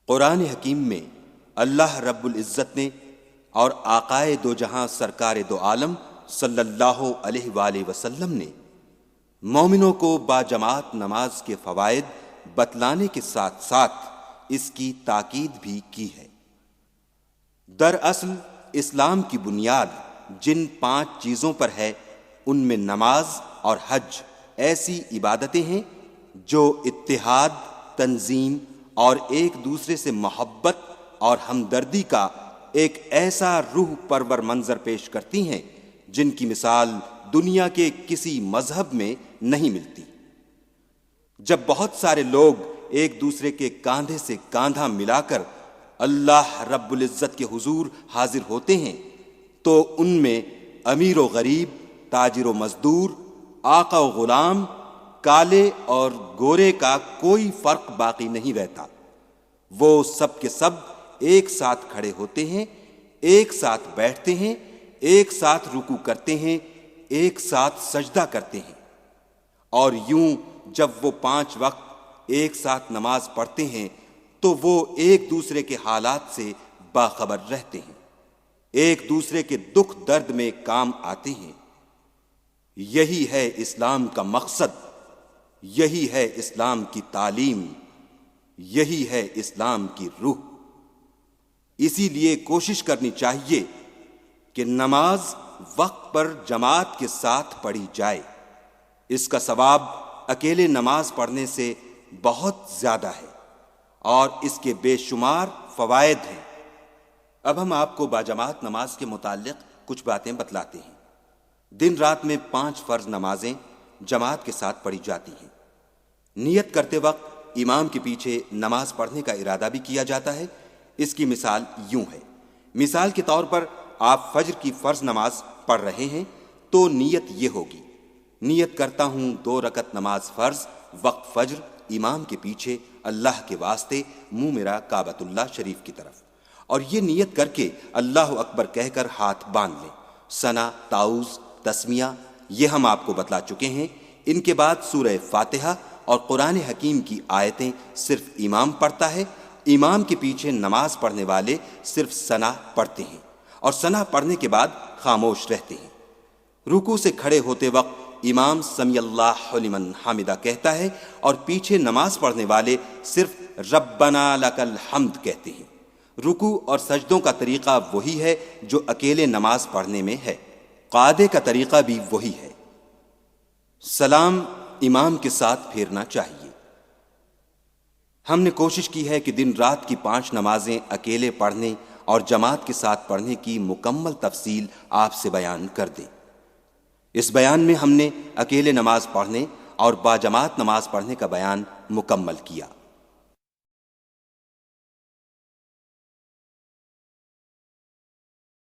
قرآن حکیم میں اللہ رب العزت نے اور آقائے دو جہاں سرکار دو عالم صلی اللہ علیہ وآلہ وسلم نے مومنوں کو باجماعت نماز کے فوائد بتلانے کے ساتھ ساتھ اس کی تاکید بھی کی ہے۔ دراصل اسلام کی بنیاد جن 5 چیزوں پر ہے ان میں نماز اور حج ایسی عبادتیں ہیں جو اتحاد، تنظیم اور ایک دوسرے سے محبت اور ہمدردی کا ایک ایسا روح پرور منظر پیش کرتی ہیں جن کی مثال دنیا کے کسی مذہب میں نہیں ملتی۔ جب بہت سارے لوگ ایک دوسرے کے کاندھے سے کاندھا ملا کر اللہ رب العزت کے حضور حاضر ہوتے ہیں تو ان میں امیر و غریب، تاجر و مزدور، آقا و غلام، کالے اور گورے کا کوئی فرق باقی نہیں رہتا۔ وہ سب کے سب ایک ساتھ کھڑے ہوتے ہیں، ایک ساتھ بیٹھتے ہیں، ایک ساتھ رکوع کرتے ہیں، ایک ساتھ سجدہ کرتے ہیں، اور یوں جب وہ 5 وقت ایک ساتھ نماز پڑھتے ہیں تو وہ ایک دوسرے کے حالات سے باخبر رہتے ہیں، ایک دوسرے کے دکھ درد میں کام آتے ہیں۔ یہی ہے اسلام کا مقصد، یہی ہے اسلام کی تعلیم، یہی ہے اسلام کی روح۔ اسی لیے کوشش کرنی چاہیے کہ نماز وقت پر جماعت کے ساتھ پڑھی جائے۔ اس کا ثواب اکیلے نماز پڑھنے سے بہت زیادہ ہے اور اس کے بے شمار فوائد ہیں۔ اب ہم آپ کو باجماعت نماز کے متعلق کچھ باتیں بتلاتے ہیں۔ دن رات میں 5 فرض نمازیں جماعت کے ساتھ پڑھی جاتی ہیں۔ نیت کرتے وقت امام کے پیچھے نماز پڑھنے کا ارادہ بھی کیا جاتا ہے۔ اس کی مثال یوں ہے، مثال کے طور پر آپ فجر کی فرض نماز پڑھ رہے ہیں تو نیت یہ ہوگی، نیت کرتا ہوں 2 رکعت نماز فرض وقت فجر امام کے پیچھے اللہ کے واسطے منہ میرا کعبۃ اللہ شریف کی طرف، اور یہ نیت کر کے اللہ اکبر کہہ کر ہاتھ باندھ لیں۔ ثنا، تعوذ، تسمیہ یہ ہم آپ کو بتلا چکے ہیں۔ ان کے بعد سورہ فاتحہ اور قرآن حکیم کی آیتیں صرف امام پڑھتا ہے۔ امام کے پیچھے نماز پڑھنے والے صرف ثنا پڑھتے ہیں اور ثنا پڑھنے کے بعد خاموش رہتے ہیں۔ رکوع سے کھڑے ہوتے وقت امام سمی اللہ لمن حمدہ کہتا ہے اور پیچھے نماز پڑھنے والے صرف ربنا لک الحمد کہتے ہیں۔ رکوع اور سجدوں کا طریقہ وہی ہے جو اکیلے نماز پڑھنے میں ہے، قعدے کا طریقہ بھی وہی ہے۔ سلام امام کے ساتھ پھیرنا چاہیے۔ ہم نے کوشش کی ہے کہ دن رات کی 5 نمازیں اکیلے پڑھنے اور جماعت کے ساتھ پڑھنے کی مکمل تفصیل آپ سے بیان کر دیں۔ اس بیان میں ہم نے اکیلے نماز پڑھنے اور باجماعت نماز پڑھنے کا بیان مکمل کیا۔